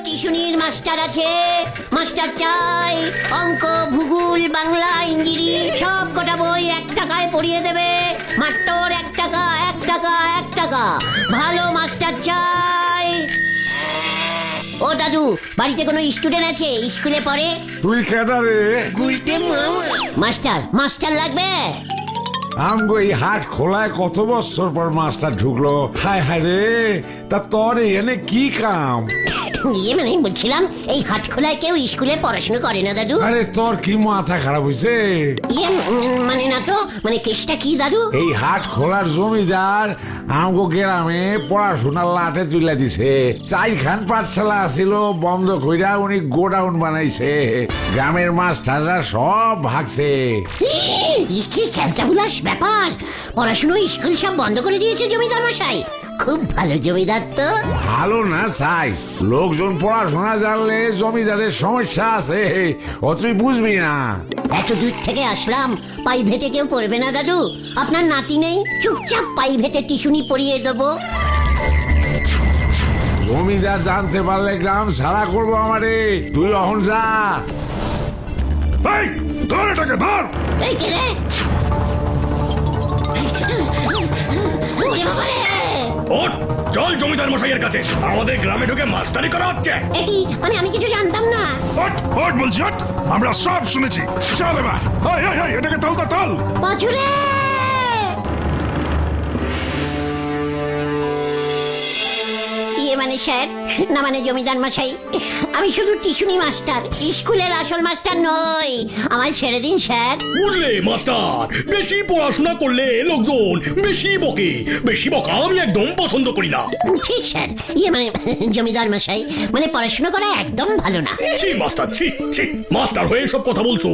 টিউশনির master আছে? Master চাই। অঙ্ক, ভূগোল, বাংলা, ইংরেজি সব কটা বই 1 টাকায় পড়িয়ে দেবে। মাত্র 1 টাকা, 1 টাকা, 1 টাকা। ভালো মাস্টার চাই। ও দাদু, বাড়িতে কোনো স্টুডেন্ট আছে স্কুলে পড়ে? তুই কেডা রে? মাস্টার, মাস্টার লাগবে? আমগো এই হাট খোলায় কত বছর পর মাস্টার ঢুকলো। হায় হায় রে, তা তোর এনে কি কাম? মানে বলছিলাম, এই হাট খোলায় কেউ স্কুলে পড়াশোনা করে না দাদু? আরে তোর কি মাথা খারাপ হয়েছে? মানে না তো, মানে কেসটা কি দাদু? এই হাট খোলার জমিদার আমগো গ্রামে পড়াশোনার লাটে তুলে দিছে। 4খান পাঠশালা ছিল, বন্ধ কইরা উনি গোডাউন বানাইছে। গ্রামের মাস্টাররা সব ভাগছে। কি খেলতাবুলাস ব্যাপার! পড়াশোনা স্কুল সব বন্ধ করে দিয়েছে জমিদার মশাই। খুব ভালো জমিদার তো। ভালো না চাই, লোকজন পড়াশোনা জানলে জমিদারের সমস্যা আছে, ও তুই বুঝবি না। এত দূর থেকে আসলাম, প্রাইভেটে কেউ পড়বে না দাদু? আপনার নাতি নেই? চুপচাপ প্রাইভেটে টিউশনি পড়িয়ে দেবো। জমিদার জানতে পারলে গ্রাম ছাড়া করবো আমারে। তুই অহন যা। এই, ধর এটাকে, ধর। এই কে রে? ওরে বাবা রে! ওঠ, চল জমিদার মশাইয়ের কাছে। আমাদের গ্রামে ঢুকে মাস্টারি করা হচ্ছে। একি মানে আমি কিছু জানতাম না। ওঠ ওঠ বলছি, ওঠ। আমরা সব শুনেছি। চল এবার। এই, এই, এই, এটাকে তাল তাল। পাঁচুরে! মানে স্যার, না মানে জমিদার মশাই, আমি শুধু টিউশনি মাস্টার, স্কুলের আসল মাস্টার নই। আমায় ছেড়ে দিন স্যার। বুঝলে মাস্টার, বেশি পড়াশোনা করলে লোকজন বেশি বকে। বেশি বকা আমি একদম পছন্দ করি না। ঠিক স্যার, মানে জমিদার মশাই, মানে পড়াশোনা করা একদম ভালো না। ছি মাস্টার, ছি ছি, মাস্টার হয়ে সব কথা বলছো?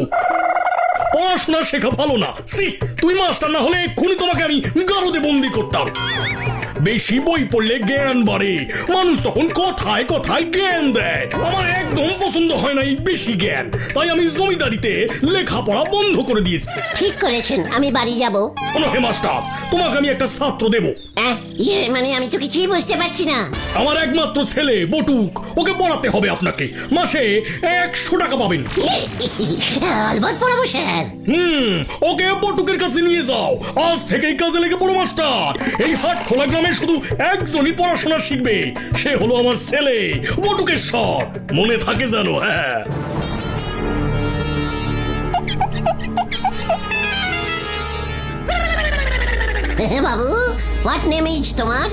পড়াশোনা শেখা ভালো না। ছি, তুমি মাস্টার না হলে এক্ষুনি তোমাকে আমি গারদে বন্দি করতাম। বেশি বই পড়লে জ্ঞান বাড়ে, মানুষ তখন কথায় কথায় জ্ঞান দেয়। আমার একদম পছন্দ হয় না এই বেশি জ্ঞান, তাই আমি জমিদারিতে লেখাপড়া বন্ধ করে দিয়েছি। ঠিক করেছেন, আমি বাড়ি যাব। শোনো হে মাস্টার, তোমাকে আমি একটা ছাত্র দেবো। মানে আমি তো কিছুই বুঝতে পারছি না। আমার একমাত্র ছেলে বটুক, ওকে পড়াতে হবে আপনাকে। মাসে 100 টাকা পাবেন। আলবাত পড়াবো স্যার। ওকে বটুকের কাছে নিয়ে যাও। আজ থেকেই কাজে লেগে পড়ো মাস্টার। এই হাট খোলা গ্রামে শুধু একজনই পড়াশোনা শিখবে, সে হলো আমার ছেলে বটুকেশ্বর। মনে থাকে জানো? হ্যাঁ। বাবু, হোয়াট নেম ইজ তোমার?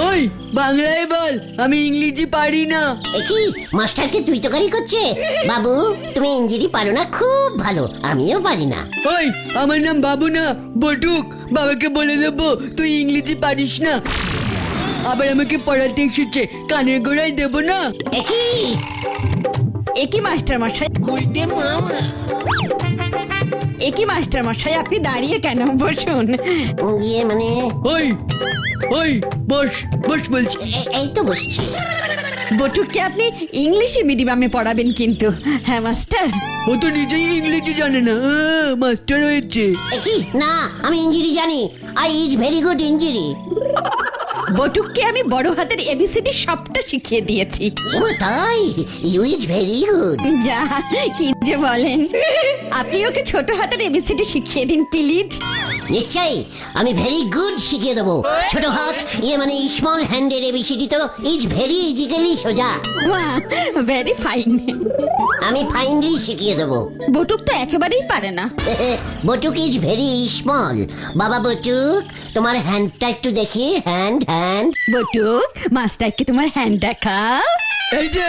ওই বাংলায় বল, আমি ইংরেজি পারি না। কি মাস্টারকে তুই তোকারি করছে? বাবু, তুমি ইংরেজি পারো না? খুব ভালো, আমিও পারি না। ওই আমার নাম বাবু না, বটুক। বাবাকে বলে দেবো তুই ইংরেজি পারিস না, আবার আমাকে পড়াতে এসেছে, কানের গোড়ায় দেবো না। একই মাস্টার মশাই, একই মাস্টার মশাই, আপনি দাঁড়িয়ে কেন? বসুন। মানে ওই ওই বস বস বলছি। এই তো বসছি। বটুককে আপনি ইংলিশে মিডিয়ামে পড়াবেন কিন্তু, হ্যাঁ মাস্টার? ও তো নিজেই ইংরেজি জানে না, মাস্টার হয়েছে। কি না, আমি ইঞ্জিরি জানি। আই ইজ ভেরি গুড ইঞ্জিরি। বটুককে আমি বড় হাতের এবিসিডি সবটা শিখিয়ে দিয়েছি। তাই? You is very good. যা কি যে বলেন, আপনি ওকে ছোট হাতের এবিসিডি শিখিয়ে দিন প্লিজ। নিশ্চয়ই, আমি ভেরি গুড শিখিয়ে দেবো। ছোট হাত মানে স্মল হ্যান্ডের এবিসিডি তো ইজ ভেরি ইজিক্যালি সোজা। Very fine. আমি ফাইনলি শিখিয়ে দেবো। বটুক তো একেবারেই পারে না। Batuk is very small. বাবা বটুক, তোমার হ্যান্ডটা একটু দেখি। Hand hand. বটুক, মাস্টারকে তোমার হ্যান্ড দেখাও। এই যে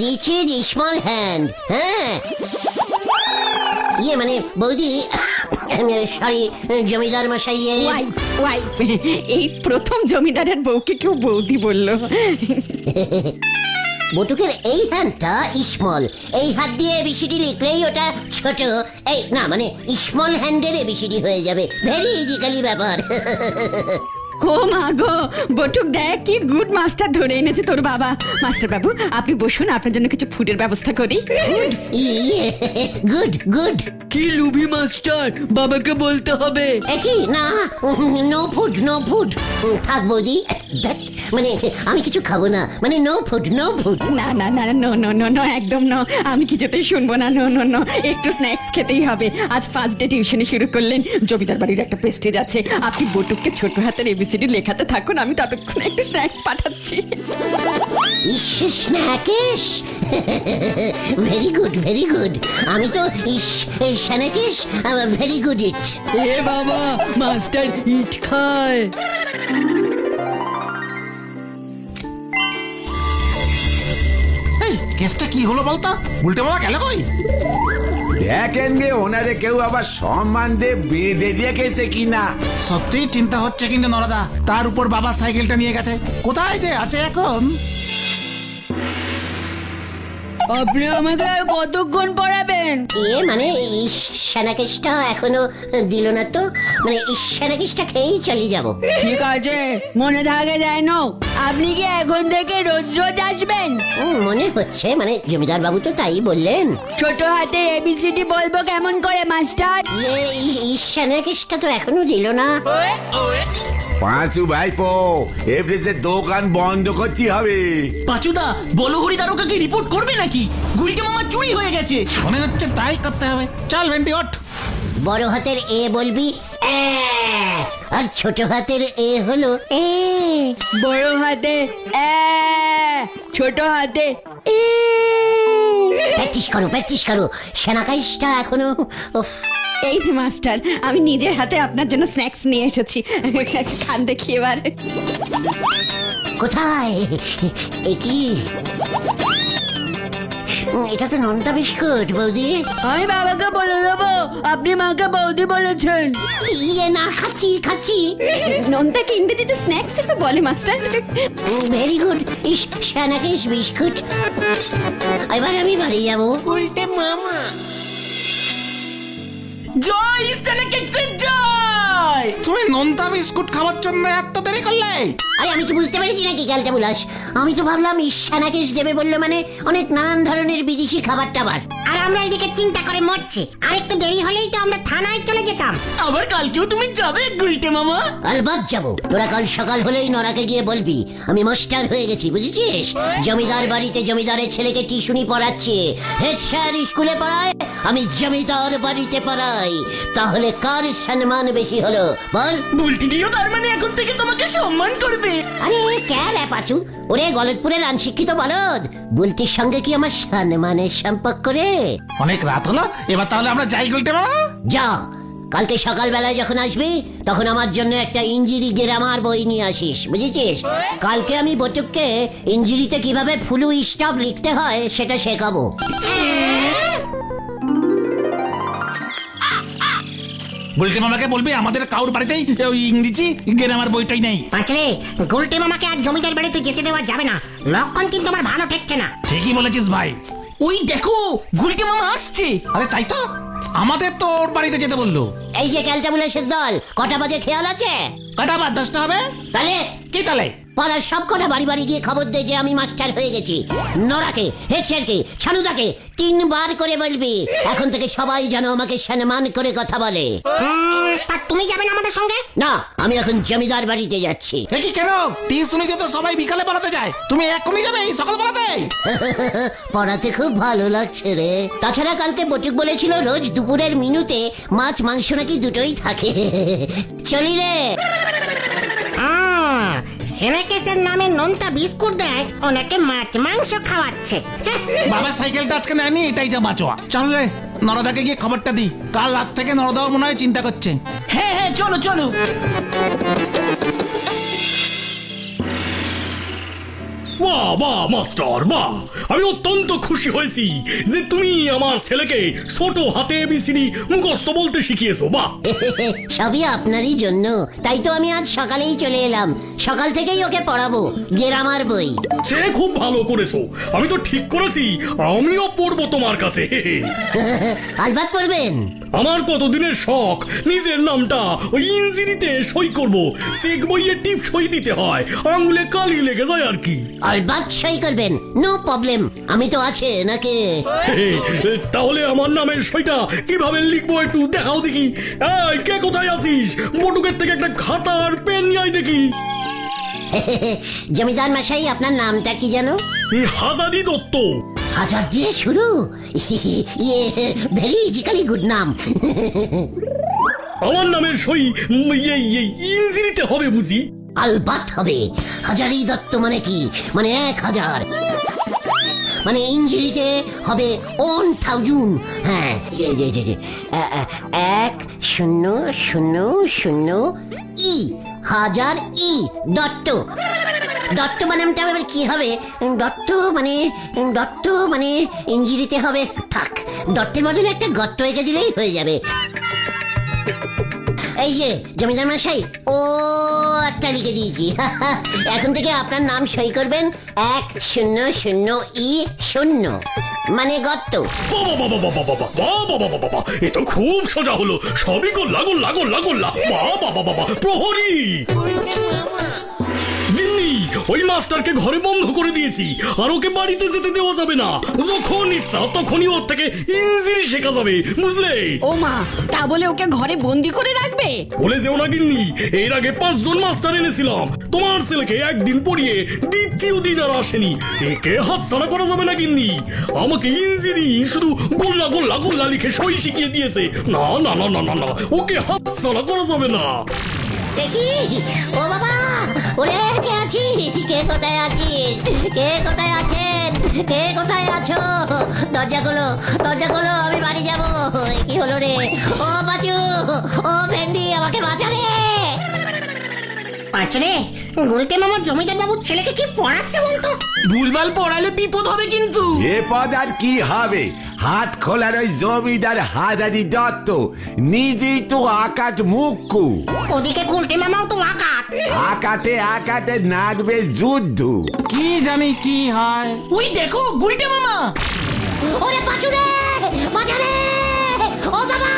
দিস ইজ স্মল হ্যান্ড। হ্যাঁ, মানে বৌদি, সরি জমিদার মশাই। ওয়াই, এই প্রথম জমিদারের বউকে কেউ বৌদি বললো। বটুকের এই হ্যান্ডটা স্মল, এই হাত দিয়ে এবিসিডি লিখলেই ওটা ছোট। এই না মানে স্মল হ্যান্ডের এবিসিডি হয়ে যাবে। ভেরি ইজিক্যালি ব্যাপার। ও মা গো, বটুক দেখ কি গুড মাস্টার ধরে এনেছে তোর বাবা। মাস্টার বাবু, আপনি বসুন, আপনার জন্য কিছু ফুডের ব্যবস্থা করি। Good good. কি লুবি মাস্টার, বাবাকে বলতে হবে। একই না, নো ফুড নো ফুড। থাক বৌদি, মানে আমি কিছু খাবো না, মানে নো ফুড নো ফুড। না না না নো নো নো নো একদম নো, আমি কিছুতেই শুনবো না, নো নো নো, একটু স্ন্যাক্স খেতেই হবে। আজ ফার্স্ট ডে টিউশনে শুরু করলেন, জমিদার বাড়ির একটা পেস্টেজ আছে, আপনি বটুককে ছোট হাতের এবিসিডি লেখাতে থাকুন, আমি ততক্ষণে একটু স্ন্যাক্স পাঠাচ্ছি। ইস স্ন্যাকেশ, ভেরি গুড ভেরি গুড। আমি তো ইস স্ন্যাকেশ ভেরি গুড ইট। এ বাবা, মাস্টার ইট খায়। কেসটা কি হলো বলতো? উল্টে মামা গেল কই? দেখেন গে ওনারে কেউ আবার সম্মান দিয়ে বেঁধে রেখেছে কিনা। সত্যি চিন্তা হচ্ছে কিন্তু নরদা, তার উপর বাবা সাইকেলটা নিয়ে গেছে, কোথায় যে আছে এখন? আপনি আমাকে আর কতক্ষণ পড়াবেন? মানে ইস স্ন্যাকেশটা এখনো দিল না তো, মানে ইস স্ন্যাকেশটা খেয়েই চলে যাব। ঠিক আছে, মনে থাকে যেন। আপনি কি এখন থেকে রোজ রোজ আসবেন? মনে হচ্ছে, মানে জমিদার বাবু তো তাই বললেন। ছোট হাতে এবিসিডি বলবো কেমন করে মাস্টার? ইস স্ন্যাকেশটা তো এখনো দিল না। পাঁচু ভাইপো, এফডিসি দোকান বন্ধ করতে হবে। পাচুদা, বলহরি তারকাকে রিপোর্ট করবে নাকি? গুলকে মামা চুরি হয়ে গেছে। মনে হচ্ছে তাই করতে হবে। চল ভেন্টি ওঠ। বড় হাতের এ বলবি এ, আর ছোট হাতের এ হলো এ। বড় হাতে এ, ছোট হাতে ই। প্র্যাকটিস করো স্ন্যাকেশটা এখনো। উফ, এই যে মাস্টার, আমি নিজের হাতে আপনার জন্য স্ন্যাক্স নিয়ে এসেছি, খান দেখি এবার। কোথায় এ কি? এটা তো নোনতা বিস্কুট বৌদি। আমি বাবাকে বলে দেবো আপনি মাকে বৌদি বলেছেন। ইয়ে না, খাচ্ছি। ননটাকে ইংরেজিতে স্ন্যাক্স তো বলে master. Very good. Is snacks biscuit. এবার আমি বাড়ি যাবো। উল্টে মামা। জয় স্ন্যাকেক্সের জয়। তুমি নোনতা বিস্কুট খাওয়ার জন্য এত দেরি করলে? আরে আমি কি বুঝতে পেরেছি নাকি ক্যালটা বুলাস? আমি তো ভাবলাম স্ন্যাকেশ দেবে বললে মানে অনেক নানান ধরনের বিদেশি খাবার টাবার। আর আমরা এদিকে চিন্তা করে মরছি, আর একটু দেরি হলেই তো আমরা থানায় চলে যেতাম। আবার কালকেও তুমি যাবে গুলটে মামা? আলবাত যাবো। তোরা কাল সকাল হলেই নরাকে গিয়ে বলবি আমি মাস্টার হয়ে গেছি, বুঝেছিস? জমিদার বাড়িতে জমিদারের ছেলেকে টিউশনি পড়াচ্ছে, হেড স্যার স্কুলে পড়ায়, আমি জমিদার বাড়িতে পড়াই। তাহলে কার সম্মান বেশি হলো বল? বুলটি দিও তার মানে এখন থেকে তোমাকে সম্মান করবে। আরে ক্যাল পাচু, ওরে গলতপুরের আনশিক্ষিত বলদ, বুলটির সঙ্গে কি আমার সম্মানের সম্পর্ক রে? অনেক রাত হলো, এবার তাহলে আমরা যাই উল্টে মামা। যা, কালকে সকালবেলায় যখন আসবি তখন আমার জন্য একটা ইঞ্জিরি গ্রামার বই নিয়ে আসিস, বুঝেছিস? কালকে আমি বটুককে ইঞ্জিরিতে কিভাবে ফুলু স্টপ লিখতে হয় সেটা শেখাবো। বলছে মামাকে বলবি আমাদের কাউর বাড়িতেই ওই ইংরেজি গ্রামার বইটাই নেই। পাঁচলে, গুলটে মামাকে আর জমিদার বাড়িতে যেতে দেওয়া যাবে না, লক্ষণ কিন্তু আমার ভালো ঠেকছে না। ঠিকই বলেছিস ভাই। ওই দেখো গুলটে মামা আসছে। আরে তাই তো, আমাদের তো ওর বাড়িতে যেতে বললো। এই যে ক্যালটাবুলাসের দল, কটা বাজে খেয়াল আছে? কটা বাদ 10টা হবে? তাহলে কি তাহলে? পাড়ার সব কটা বাড়ি বাড়ি গিয়ে খবর দে যে আমি মাস্টার হয়ে গেছি। নরাকে, হেড স্যারকে, ছানুদাকে 3 বার করে বলবি এখন থেকে সবাই যেন আমাকে সম্মান করে কথা বলে। তা তুমি যাবে না আমাদের সঙ্গে? না, আমি এখন জমিদার বাড়িতে যাচ্ছি। এ কি কেন? টিউশনিতে তো সবাই বিকালে পড়াতে যায়, তুমি এখনই যাবে এই সকাল বেলাতে? পড়াতে খুব ভালো লাগছে রে। তাছাড়া কালকে বটুক বলেছিল রোজ দুপুরের মিনুতে মাছ মাংস নাকি দুটোই থাকে। চলি রে। স্ন্যাকেসের নামে নোনতা বিস্কুট দেয়, ওনাকে মাছ মাংস খাওয়াচ্ছে। বাবার সাইকেলটা আজকে নেয়নি, এটাই যা বাঁচোয়া। চল রে, নরদাকে গিয়ে খবরটা দি। কাল রাত থেকে নরদাও মনে হয় চিন্তা করছে। হ্যাঁ হ্যাঁ, চলো চলো। বাহ বাহ মাস্টার বাহ, আমি অত্যন্ত খুশি হয়েছি যে তুমি আমার ছেলেকে ছোট হাতে এবিসিডি মুখস্থ বলতে শিখিয়েছো। বাহ, সবই আপনারই জন্য, তাই তো আমি আজ সকালেই চলে এলাম। সকাল থেকেই ওকে পড়াবো গ্রামার বই। সে খুব ভালো করেছো। আমি তো ঠিক করেছি আমিও পড়বো তোমার কাছে। আলবাত পড়বেন। আমার কতদিনের শখ নিজের নামটা ওই ইঞ্জিনিতে সই করব। চেক বইয়ে টিপ সই দিতে হয়, আঙুলে কালি লেগে যায় আর কি। আলবাত সই করবেন, নো প্রবলেম। আমি তো আছে নাকি? তাহলে আমার নামের সইটা কিভাবে লিখবো একটু দেখাও দেখি। এই কে কোথায় আছিস? বটুকের থেকে একটা খাতা আর পেন নিয়ে আয় দেখি। জমিদার মশাই আপনার নামটা কি জানো? হাজারি দত্ত। হাজার দিয়ে শুরু? ইয়ে ভেরি ইজিক্যালি গুড নাম। আমার নামের সই ইঞ্জিরিতে হবে বুঝি? আলবাত হবে। হাজারি দত্ত মানে কি? মানে 1000, মানে ইঞ্জিরিতে হবে 1000। হ্যাঁ 1000 ই, হাজার ই দত্ত। দত্ত বানামটা এবার কি হবে? দত্ত মানে ইঞ্জিরিতে হবে, থাক, দত্তের বদলে একটা গর্ত এঁকে দিলেই হয়ে যাবে। এই যে জমিদার মশাই, ও একটা লিখে দিয়েছি। এখন থেকে আপনার নাম সই করবেন 100E0, মানে গর্ত। বাবা, এ তো খুব সোজা হলো। সবই গোল্লা গোল্লা গোল্লা গোল্লা। বাবা, প্রহরী। গিন্নি, ওই মাস্টারকে ঘরে বন্ধ করে দিয়েছি, আর ওকে বাড়িতে যেতে দেওয়া যাবে না। যখন ইচ্ছা তখনই ওর থেকে ইঞ্জিরি শেখা যাবে, বুঝলে? ও মা, তা বলে ওকে ঘরে বন্দি করে রাখবে? বলে যেও না গিন্নি, এর আগে 5 জন মাস্টার এনেছিলাম। তোমার ছেলেকে একদিন পড়িয়ে দ্বিতীয় দিন আর আসেনি। একে হাতছাড়া করা যাবে না গিন্নি। আমাকে ইঞ্জিরি শুধু গোল্লা গোল্লা গোল্লা লিখে সই শিখিয়ে দিয়েছে। না, ওকে হাতছাড়া করা যাবে না। দেখি, ও বাবা, ওরে কে আছিস? কে কোথায় আছিস? কে কোথায় আছেন? কে কোথায় আছো? দরজা খোলো, আমি বাড়ি যাবো। কি হলো রে? ও বাচু, ও ভেন্ডি, আমাকে বাঁচা রে। পাঁচরে, গুলতে মামা জমিদার বাবুর ছেলেকে কি পড়াচ্ছে বলতো? ভুলভাল পড়ালে বিপদ হবে কিন্তু। এ পদ আর কি হবে? হাত খোলার ওই জমিদার হাজারি দত্ত নিজেই তো আকাট মুক্কু। ওদিকে গুলতে মামাও তো আকাট। আকাটে নাগবে যুদ্ধ। কি জানি কি হয়। ওই দেখো গুলটে মামা। ওরে বাচু রে, বাঁচা রে। ও বাবা,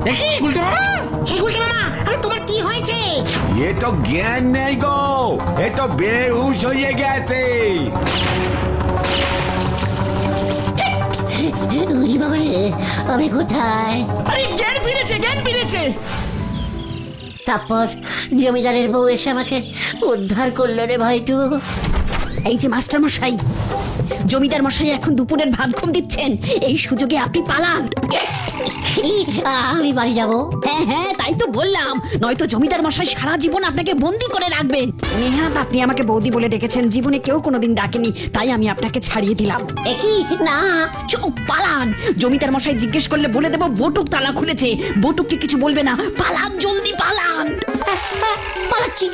দেখি গুলতে মামা। হে গুলতে মামা, আরে তোমার কি হয়েছে? এ তো জ্ঞান নেই গো, এ তো বেহুশ হয়ে গেছে। উরি বাবা রে, আমি কোথায়? আরে জ্ঞান ফিরেছে। তারপর জমিদারের বউ এসে আমাকে উদ্ধার করলো রে ভাইটু। এই যে মাস্টার মশাই, জমিদার মশাই এখন দুপুরের ভাত ঘুম দিচ্ছেন, এই সুযোগে আপনি পালান। আমি বাড়ি যাব? হ্যাঁ, তাই তো বললাম, নয়তো জমিদার মশাই সারা জীবন আপনাকে বন্দি করে রাখবেন। নেহাত আপনি আমাকে বৌদি বলে ডেকেছেন, জীবনে কেউ কোনোদিন ডাকেনি, তাই আমি আপনাকে ছাড়িয়ে দিলাম। একই না, চুপ, পালান। জমিদার মশাই জিজ্ঞেস করলে বলে দেবো বটুক তালা খুলেছে। বটুককে কিছু বলবে না, পালান, জলদি পালান। পালাচ্ছি।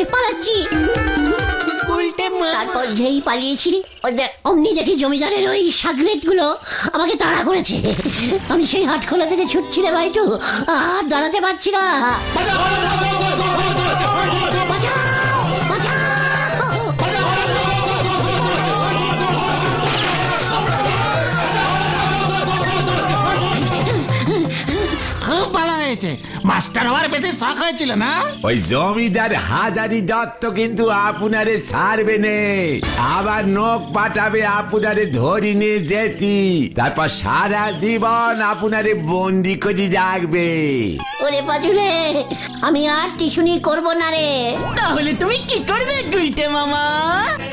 তারপর যেই পালিয়েছি, অমনি দেখি জমিদারের ওই সাগরেট গুলো আমাকে তাড়া করেছে। আমি সেই হাটখোলা থেকে ছুটছি রে ভাইটু, আর দাঁড়াতে পারছি না। খুব ভালো হয়েছে। মাস্টার হওয়ার বেশি শখ হয়েছিল না? ওই জমিদার হাজারি দত্ত কিন্তু আপনারে ছাড়বে নে, আবার নখ পাঠাবে আপনারে ধরি নিয়ে যেতি, তারপর সারা জীবন আপনারে বন্দি করে রাখবে। ওরে বাজুরে, আমি আর টিউশনি করব না রে। তাহলে তুমি কি করবে গুলটে মামা?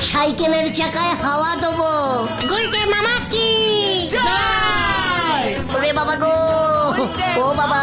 সাইকেলের চাকায় হাওয়া দেবো। গুলতে মামা কি? ওরে বাবা গো, ও বাবা,